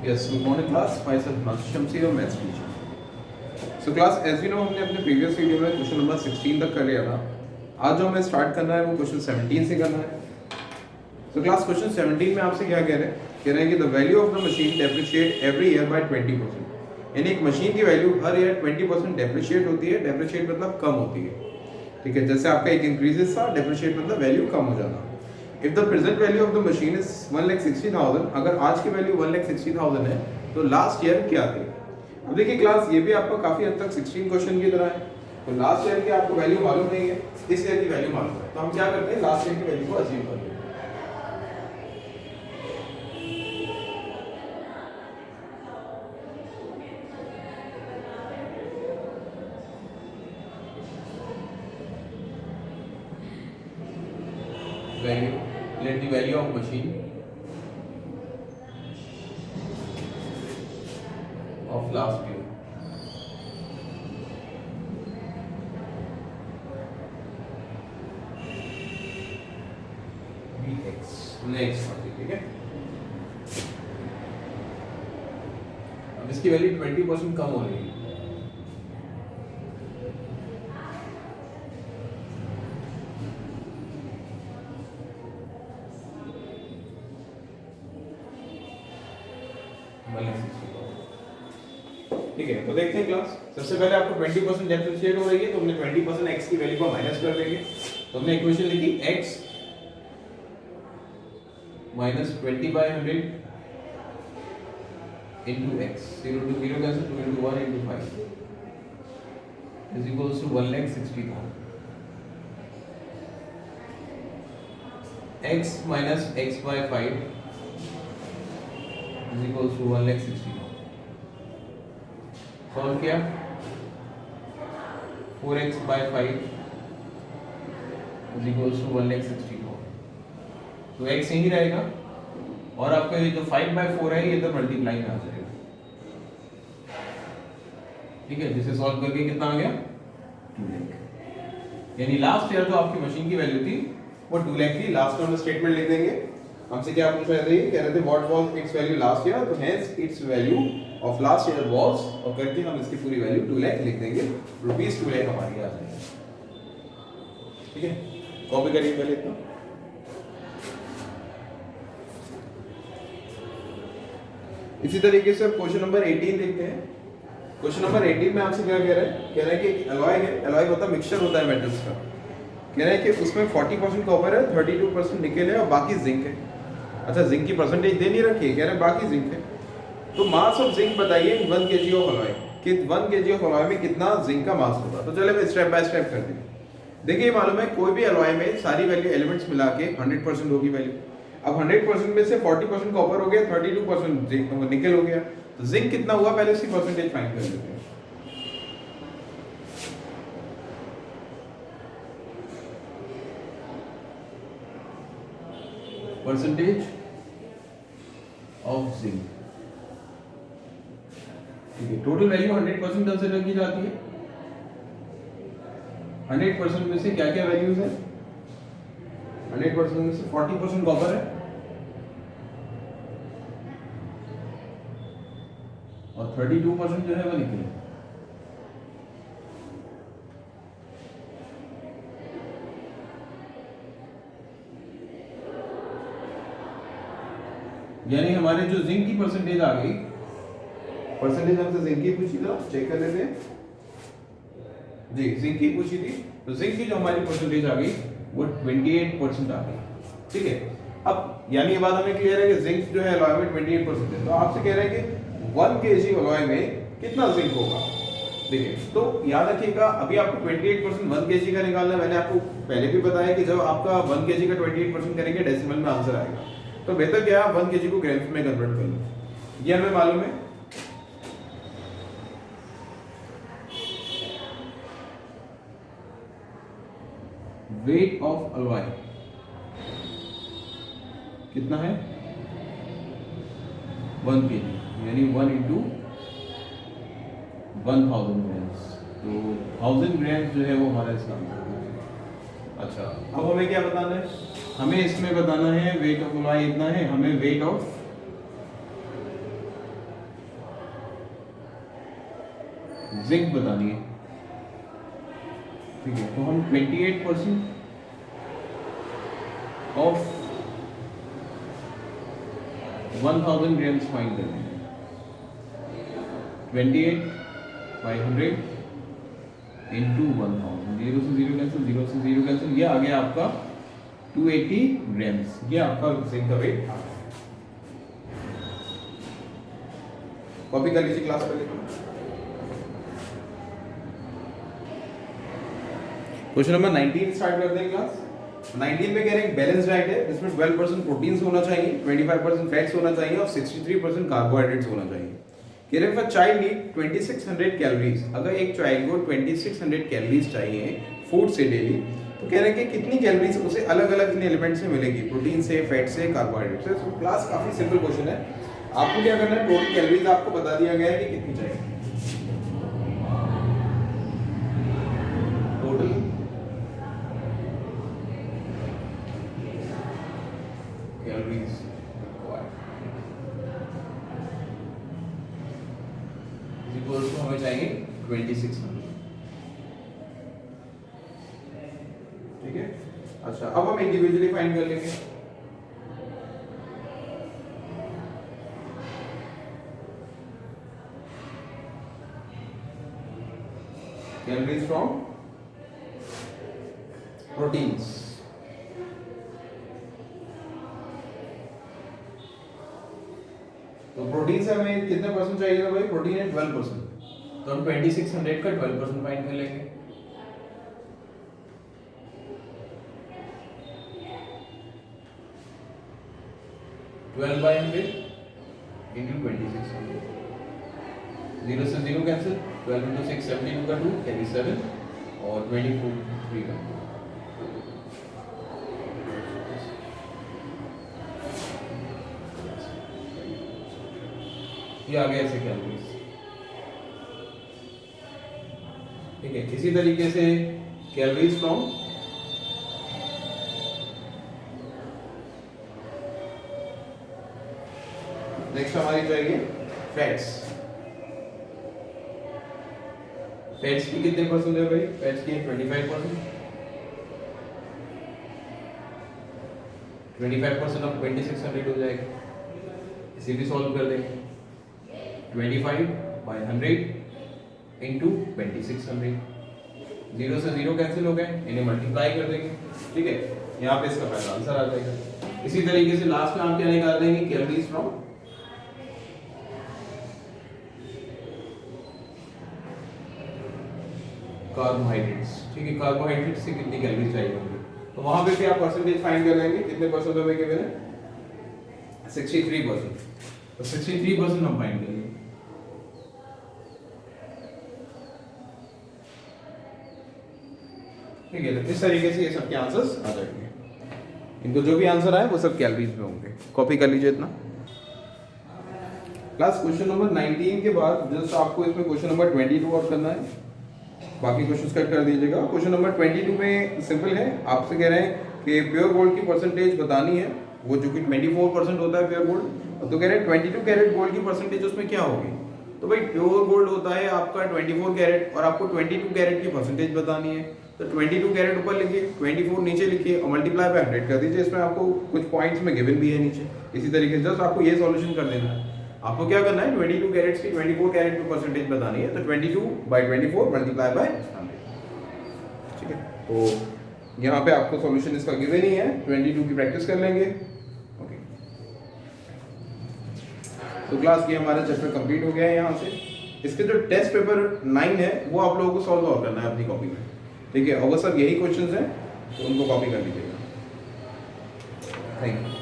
Yes, good morning class. Myself Nasu Shamsi, your maths teacher. So class, as you know, हमने अपने previous video में question number 16 तक कर लिया था. आज जो हमें स्टार्ट करना है वो क्वेश्चन 17 से करना है. So class, क्वेश्चन 17 में आपसे क्या कह रहे हैं? कह रहे हैं कि the value of the machine depreciate every year by 20%. यानी एक मशीन की वैल्यू हर ईयर 20% डेप्रिशिएट होती है. डेप्रिशिएट मतलब कम होती है. ठीक है, जैसे आपका एक इंक्रीजेस था, डेप्रिशिएट मतलब वैल्यू कम हो जाना. If the present value of the machine is 1,60,000, अगर आज की वैल्यू 1,60,000 है तो लास्ट ईयर क्या थी? अब देखिए क्लास, ये भी आपका काफी हद तक 16 क्वेश्चन की तरह है. तो लास्ट ईयर की आपको वैल्यू मालूम नहीं है, इस ईयर की वैल्यू मालूम है, तो हम क्या करते हैं, लास्ट ईयर की वैल्यू को अज्यूम करते हैं. Value, let the value of machine of last year be x. Next वाली, ठीक है. अब इसकी वैल्यू 20% कम हो रही है. ठीक है, तो देखते हैं क्लास. सबसे पहले आपको 20% डेप्रिशिएट हो रही है, तो हमने 20% x की वैल्यू को माइनस कर देंगे. तो हमने इक्वेशन लिखी x minus 20/100 into x. 0 to 0 cancel, 2 into 1 into 5 is equals to 1,60,000. x minus x by 5 is equals to 1,60,000. Solve किया, 4x by 5 is equals to 1,60,000. तो x यही रहेगा और आपका ये जो 5 by 4 है ये इधर मल्टीप्लाई में आ जाएगा. ठीक है, जिसे सॉल्व करके कितना आ गया, 2 लाख. यानी लास्ट ईयर जो आपकी मशीन की वैल्यू थी वो 2 लाख थी. लास्ट में हम स्टेटमेंट लिख देंगे. हमसे क्या पूछ रहे थे, कह रहे थे what was its value last year, तो hence its value of last year was, और करके हम इसकी पूरी वैल्यू 2 लाख लिख देंगे. रुपीस 2 लाख हमारी आ जाएगी. ठीक है, कॉपी करिए पहले इतना. इसी तरीके से क्वेश्चन नंबर 18 देखते हैं. क्वेश्चन नंबर 18 में आपसे क्या कह रहे हैं, कह रहे हैं कि एलॉय है, एलॉय मतलब मिक्सचर होता है मेटल्स का. कह रहे हैं कि उसमें 40% कॉपर है, 32% निकेल है और बाकी जिंक है. अच्छा, जिंक की परसेंटेज दे नहीं रखी है, कह रहे हैं बाकी जिंक है. तो मास ऑफ जिंक बताइए 1 kg ऑफ अलॉय, कि 1 kg ऑफ अलॉय में कितना जिंक का मास होगा. तो चले मैं स्टेप बाय स्टेप करते हैं. देखिए मालूम है कोई भी अलॉय में सारी वैल्यू एलिमेंट्स मिला के 100% होगी वैल्यू. अब 100% में से 40% कॉपर हो गया, 32% जिंक निकल हो गया, तो जिंक कितना हुआ पहले उसकी परसेंटेज फाइंड कर लेते हैं. Percentage of zinc. ठीक है, टोटल वैल्यू 100% कंसीडर की जाती है. 100% में से क्या क्या वैल्यूज है, 100% में से 40% कॉपर है और 32% जो है वो निकल है. यानी हमारे जो जिंक की परसेंटेज आ गई, परसेंटेज हमसे जिंक की पूछी था, चेक कर लेते हैं. जी, जिंक की पूछी थी, तो जिंक की जो हमारी परसेंटेज आ गई वो 28% आ गई. ठीक है, अब यानी ये बात हमें क्लियर है कि जिंक जो है अलॉय में 28% है. तो आपसे कह रहे हैं कि 1 kg अलॉय में कितना जिंक होगा. देखिए, तो याद रखिएगा अभी आपको 28% 1 kg का निकालना है. मैंने आपको पहले भी बताया कि जब आपका 1 kg का 28% करेंगे डेसिमल में आंसर आएगा. तो बेहतर क्या है 1 kg को ग्राम्स में कन्वर्ट कर लो. ये हमें मालूम है. वेट ऑफ अलॉय कितना है, 1 kg, यानी 1 into 1000 ग्राम्स. तो 1000 ग्राम्स जो है वो हमारा इसका आंसर है. अच्छा, अब हमें क्या बताना है, हमें इसमें बताना है वेट ऑफ अलॉय इतना है, हमें वेट ऑफ जिंक बतानी है, ठीक है। तो हम 28% ऑफ 1000 ग्राम्स फाइंड कर लेंगे। 28/100 इंटू 1000, 0 से 0 कैंसिल, 0 से 0 कैंसिल, ये आ गया आपका 280 ग्राम्स। ये आपका जिंक का वेट आ गया। कॉपी कर लीजिए क्लास पहले। क्वेश्चन नंबर 19 स्टार्ट कर देंगे क्लास। 19 में कह रहे हैं बैलेंस डाइट है जिसमें 12% प्रोटीन्स होना चाहिए, 25% फैट्स होना चाहिए और 63% कार्बोहाइड्रेट्स होना चाहिए। कह रहे हैं चाइल्ड नीड 2600 कैलोरीज। अगर एक चाइल्ड को 2600 कैलोरीज चाहिए फूड से डेली, तो कह रहे हैं कि कितनी कैलोरीज उसे अलग अलग इन एलिमेंट से मिलेगी, प्रोटीन से, फैट से, कार्बोहाइड्रेट से। तो क्लास काफी सिंपल क्वेश्चन है। आपको क्या करना है, टोटल कैलोरीज आपको बता दिया गया है कि कितनी चाहिए। टोटल कैलोरीज इक्वल टू हमें चाहिए 2600, ठीक है। अच्छा, अब हम इंडिविजुअली फाइंड कर लेंगे। Calories from proteins. तो प्रोटीन से हमें कितने परसेंट चाहिए था भाई? प्रोटीन है 12%, तो हम 2600 का 12% फाइंड कर लेंगे। ट्वेल्व बाई 100 इंटू 2600, 0 से 0 कैंसिल, 12 इंटू 6 72 का 2 कैरी 7 और 24 3 का 2। ये आ गया ऐसे कैलोरीज, ठीक है। इसी तरीके से कैलोरीज फ्रॉम नेक्स्ट हमारी चाहिए फैट्स। फैट्स की कितने परसेंट है भाई? फैट्स की 25%। 25% ऑफ 2600 हो जाएगा, इसे भी सॉल्व कर देंगे। 25/100 इंटू 2600, 0 से 0 कैंसिल हो गए, इन्हें मल्टीप्लाई कर देंगे, ठीक है। यहाँ पे इसका पहला आंसर आ जाएगा। इसी तरीके से लास्ट में हम क्या निकाल देंगे? कैलोरीज फ्रॉम कार्बोहाइड्रेट्स, ठीक है। कार्बोहाइड्रेट्स से कितनी कैलोरी चाहिए होंगी, तो वहां पे भी आप परसेंटेज फाइंड कर लेंगे। कितने परसेंट हमें गिवन है? 63%, तो 63% हम फाइंड करेंगे। ठीक है, तो इस तरीके से ये सबके आंसर्स आ जाएंगे। इनको जो भी आंसर आए वो सब कैलोरीज में होंगे। कॉपी कर लीजिए इतना। क्लास क्वेश्चन नंबर 19 के बाद जस्ट आपको इसमें क्वेश्चन नंबर 22 और करना है, बाकी क्वेश्चंस कट कर दीजिएगा। क्वेश्चन नंबर 22 में सिंपल है, आपसे कह रहे हैं कि प्योर गोल्ड की परसेंटेज बतानी है, वो जो कि 24% होता है प्योर गोल्ड। तो कह रहे हैं 22 कैरेट गोल्ड की परसेंटेज उसमें क्या होगी? तो भाई प्योर गोल्ड होता है आपका 24 कैरेट और आपको 22 कैरेट की परसेंटेज बतानी है। तो 22 कैरेट ऊपर लिखिए, 24 नीचे लिखिए और मल्टीप्लाई बाय 100 कर दीजिए। इसमें आपको कुछ पॉइंट्स में गिवन भी है नीचे। इसी तरीके से जस्ट आपको ये सॉल्यूशन कर देना है। आपको क्या करना है? 22 कैरेट्स की 24 कैरेट की परसेंटेज बतानी है, तो 22/24 मल्टीप्लाई बाय 100, ठीक है। तो यहाँ पे आपको सॉल्यूशन इसका गिवन ही है, 22 की प्रैक्टिस कर लेंगे। ओके, तो क्लास ये हमारा चैप्टर कंप्लीट हो गया है। यहाँ से इसके जो टेस्ट पेपर 9 है वो आप लोगों को सॉल्व और करना है अपनी कॉपी में, ठीक है। अगर सब यही क्वेश्चंस हैं तो उनको कॉपी कर लीजिएगा। Thank you.